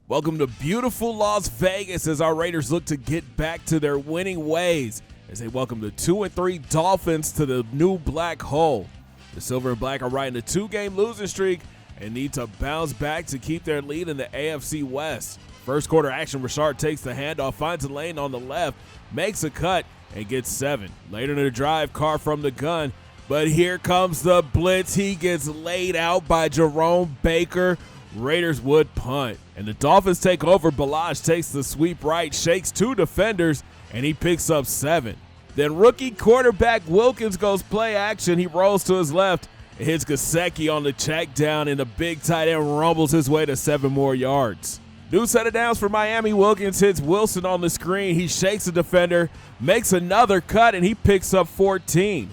Welcome to beautiful Las Vegas as our Raiders look to get back to their winning ways as they welcome the 2-3 Dolphins to the new black hole. The Silver and Black are riding a 2-game losing streak and need to bounce back to keep their lead in the AFC West. First quarter action, Rashard takes the handoff, finds a lane on the left, makes a cut, and gets 7. Later in the drive, Carr from the gun, but here comes the blitz. He gets laid out by Jerome Baker. Raiders would punt, and the Dolphins take over. Balaj takes the sweep right, shakes 2 defenders, and he picks up 7. Then rookie quarterback Wilkins goes play action. He rolls to his left, and hits Gesicki on the check down, and the big tight end rumbles his way to 7 more yards. New set of downs for Miami. Wilkins hits Wilson on the screen. He shakes a defender, makes another cut, and he picks up 14.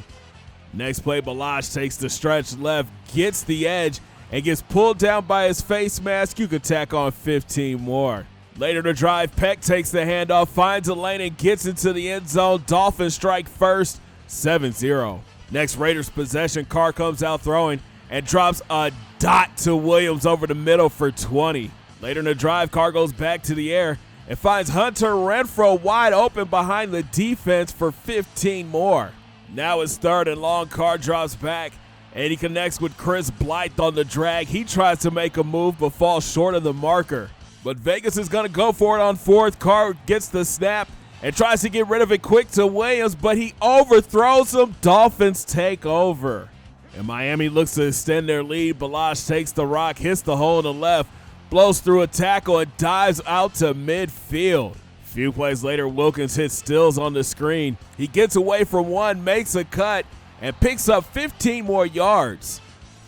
Next play, Balaj takes the stretch left, gets the edge, and gets pulled down by his face mask. You could tack on 15 more. Later in the drive, Peck takes the handoff, finds a lane, and gets into the end zone. Dolphins strike first, 7-0. Next Raiders possession, Carr comes out throwing and drops a dot to Williams over the middle for 20. Later in the drive, Carr goes back to the air and finds Hunter Renfrow wide open behind the defense for 15 more. Now it's 3rd and long. Carr drops back, and he connects with Chris Blythe on the drag. He tries to make a move but falls short of the marker. But Vegas is going to go for it on 4th. Carr gets the snap and tries to get rid of it quick to Williams, but he overthrows him. Dolphins take over. And Miami looks to extend their lead. Balaj takes the rock, hits the hole in the left, blows through a tackle, and dives out to midfield. A few plays later, Wilkins hits Stills on the screen. He gets away from one, makes a cut, and picks up 15 more yards.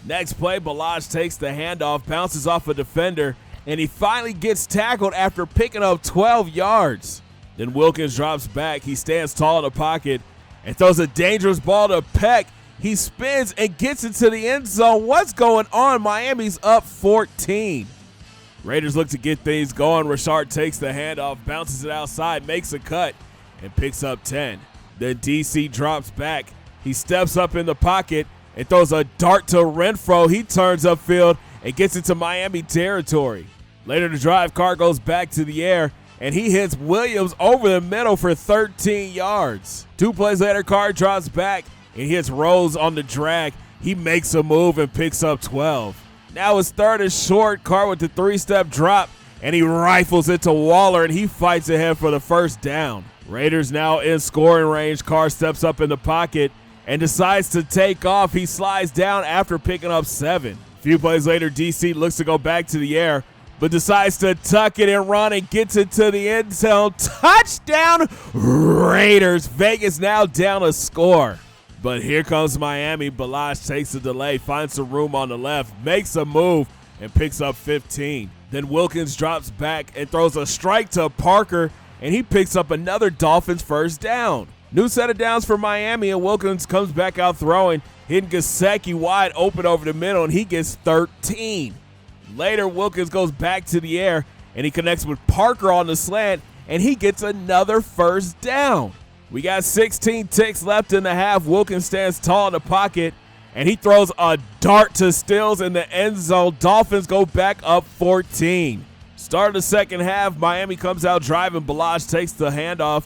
Next play, Balaj takes the handoff, bounces off a defender, and he finally gets tackled after picking up 12 yards. Then Wilkins drops back. He stands tall in the pocket and throws a dangerous ball to Peck. He spins and gets into the end zone. What's going on? Miami's up 14. Raiders look to get things going. Rashard takes the handoff, bounces it outside, makes a cut, and picks up 10. Then DC drops back. He steps up in the pocket and throws a dart to Renfrow. He turns upfield and gets into Miami territory. Later in the drive, Carr goes back to the air, and he hits Williams over the middle for 13 yards. 2 plays later, Carr drops back and hits Rose on the drag. He makes a move and picks up 12. Now his 3rd is short. Carr with the 3-step drop, and he rifles it to Waller, and he fights ahead for the 1st down. Raiders now in scoring range. Carr steps up in the pocket and decides to take off. He slides down after picking up 7. A few plays later, DC looks to go back to the air, but decides to tuck it and run and gets into the end zone. Touchdown, Raiders. Vegas now down a score. But here comes Miami. Balaj takes a delay, finds some room on the left, makes a move, and picks up 15. Then Wilkins drops back and throws a strike to Parker, and he picks up another Dolphins 1st down. New set of downs for Miami, and Wilkins comes back out throwing, hitting Gesicki wide open over the middle, and he gets 13. Later, Wilkins goes back to the air, and he connects with Parker on the slant, and he gets another 1st down. We got 16 ticks left in the half. Wilkins stands tall in the pocket, and he throws a dart to Stills in the end zone. Dolphins go back up 14. Start of the second half, Miami comes out driving. Balaj takes the handoff,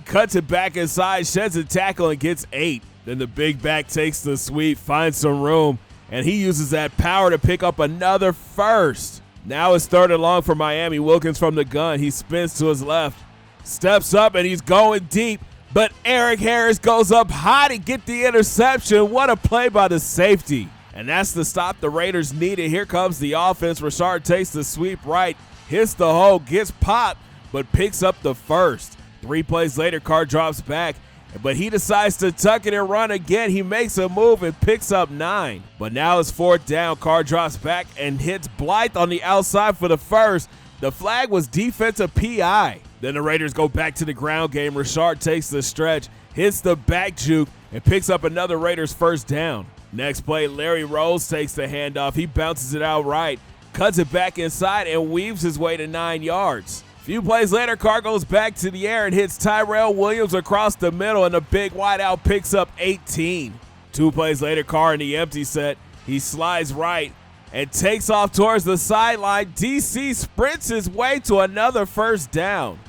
cuts it back inside, sheds a tackle, and gets 8. Then the big back takes the sweep, finds some room, and he uses that power to pick up another 1st. Now it's 3rd and long for Miami. Wilkins from the gun. He spins to his left, steps up, and he's going deep. But Eric Harris goes up high to get the interception. What a play by the safety. And that's the stop the Raiders needed. Here comes the offense. Rashard takes the sweep right, hits the hole, gets popped, but picks up the 1st. 3 plays later, Carr drops back, but he decides to tuck it and run again. He makes a move and picks up 9. But now it's 4th down. Carr drops back and hits Blythe on the outside for the 1st. The flag was defensive PI. Then the Raiders go back to the ground game. Rashard takes the stretch, hits the back juke, and picks up another Raiders 1st down. Next play, Larry Rose takes the handoff. He bounces it out right, cuts it back inside, and weaves his way to 9 yards. A few plays later, Carr goes back to the air and hits Tyrell Williams across the middle, and the big wideout picks up 18. 2 plays later, Carr in the empty set. He slides right, and takes off towards the sideline. DC sprints his way to another first down.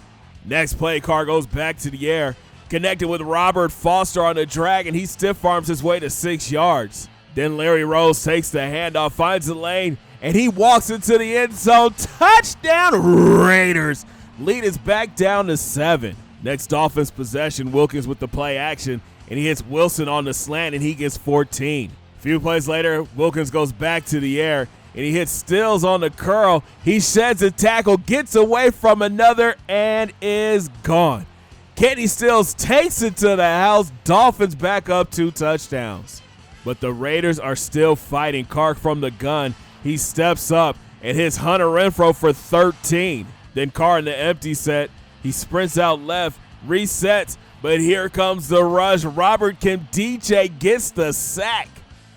Next play, Carr goes back to the air, connected with Robert Foster on the drag, and he stiff arms his way to 6 yards. Then Larry Rose takes the handoff, finds the lane, and he walks into the end zone. Touchdown Raiders. Lead is back down to 7. Next Dolphins possession, Wilkins with the play action, and he hits Wilson on the slant, and he gets 14. A few plays later, Wilkins goes back to the air, and he hits Stills on the curl. He sheds a tackle, gets away from another, and is gone. Kenny Stills takes it to the house. Dolphins back up 2 touchdowns. But the Raiders are still fighting. Carr from the gun. He steps up and hits Hunter Renfrow for 13. Then Carr in the empty set. He sprints out left, resets, but here comes the rush. Robert Kimdiche gets the sack.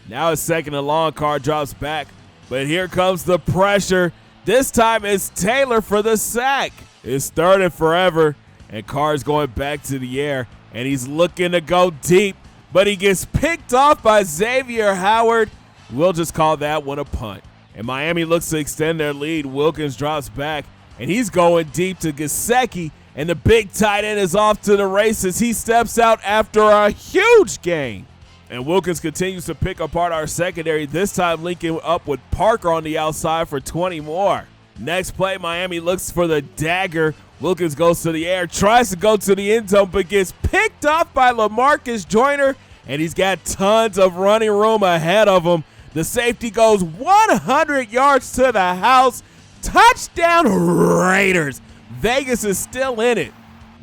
Now it's 2nd and long. Carr drops back, but here comes the pressure. This time it's Taylor for the sack. It's 3rd and forever, and Carr's going back to the air, and he's looking to go deep, but he gets picked off by Xavier Howard. We'll just call that one a punt. And Miami looks to extend their lead. Wilkins drops back, and he's going deep to Gesicki, and the big tight end is off to the races. He steps out after a huge gain. And Wilkins continues to pick apart our secondary, this time linking up with Parker on the outside for 20 more. Next play, Miami looks for the dagger. Wilkins goes to the air, tries to go to the end zone, but gets picked off by LaMarcus Joyner, and he's got tons of running room ahead of him. The safety goes 100 yards to the house. Touchdown Raiders. Vegas is still in it.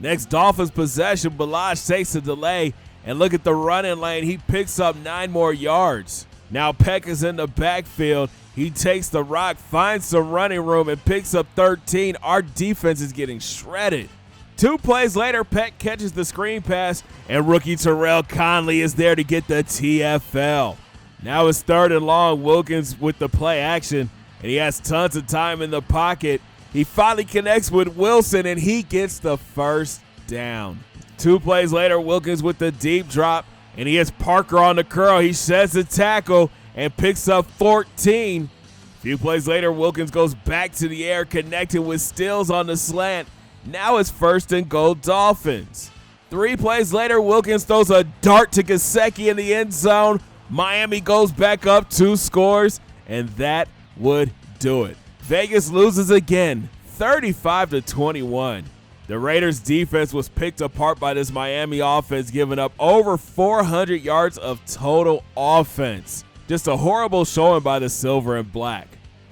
Next Dolphins possession, Balazs takes a delay, and look at the running lane. He picks up 9 more yards. Now Peck is in the backfield. He takes the rock, finds some running room, and picks up 13. Our defense is getting shredded. 2 plays later, Peck catches the screen pass, and rookie Terrell Conley is there to get the TFL. Now it's 3rd and long. Wilkins with the play action, and he has tons of time in the pocket. He finally connects with Wilson, and he gets the first down. 2 plays later, Wilkins with the deep drop, and he hits Parker on the curl. He sheds the tackle and picks up 14. A few plays later, Wilkins goes back to the air, connected with Stills on the slant. Now it's 1st and goal Dolphins. 3 plays later, Wilkins throws a dart to Gesicki in the end zone. Miami goes back up 2 scores, and that would do it. Vegas loses again, 35-21. The Raiders' defense was picked apart by this Miami offense, giving up over 400 yards of total offense. Just a horrible showing by the Silver and Black.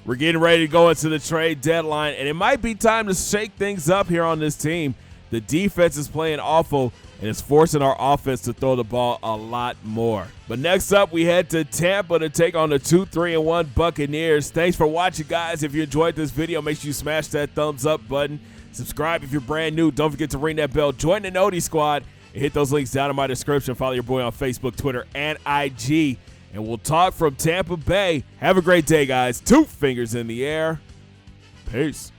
We're getting ready to go into the trade deadline, and it might be time to shake things up here on this team. The defense is playing awful, and it's forcing our offense to throw the ball a lot more. But next up, we head to Tampa to take on the 2-3-1 Buccaneers. Thanks for watching, guys. If you enjoyed this video, make sure you smash that thumbs up button. Subscribe if you're brand new. Don't forget to ring that bell. Join the Noti Squad and hit those links down in my description. Follow your boy on Facebook, Twitter, and IG. And we'll talk from Tampa Bay. Have a great day, guys. 2 fingers in the air. Peace.